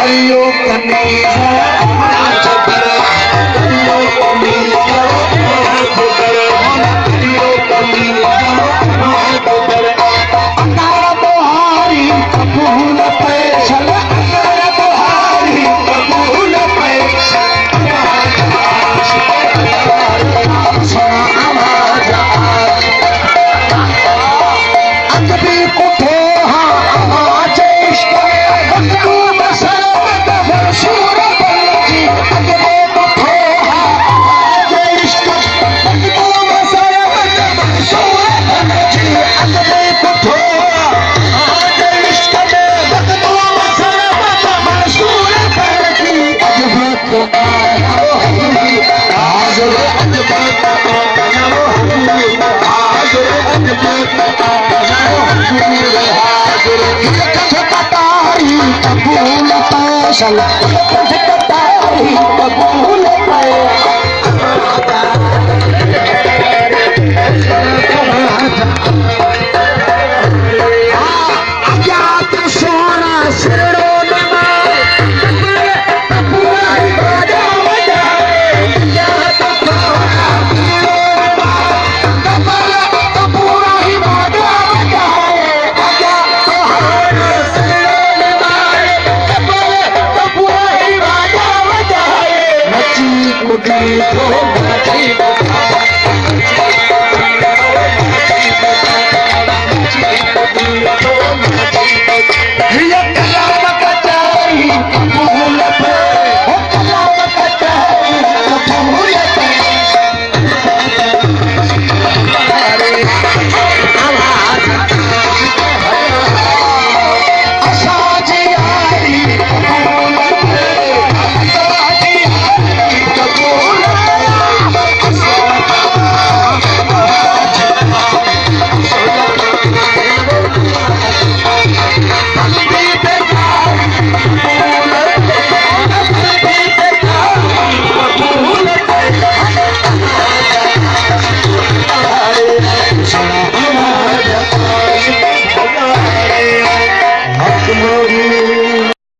करियो कमीज नाच करे करियो कमीज नाच करे करियो कमीज नाच करे अंगारा बुहारी कबूल पैसल अंगारा बुहारी कबूल पैसल आवाज अगबी कुठे हा आवाज इश्क मखदूम सरमत मंसूर बल्कि अगबी कुठे हा आवाज इश्क मखदूम सरमत मंसूर बल्कि अगबी कुठे आवाज इश्क मखदूम सरमत मंसूर बल्कि अजबत हाजिर अजबत हाजिर अजबत कबूल पैसल कबूल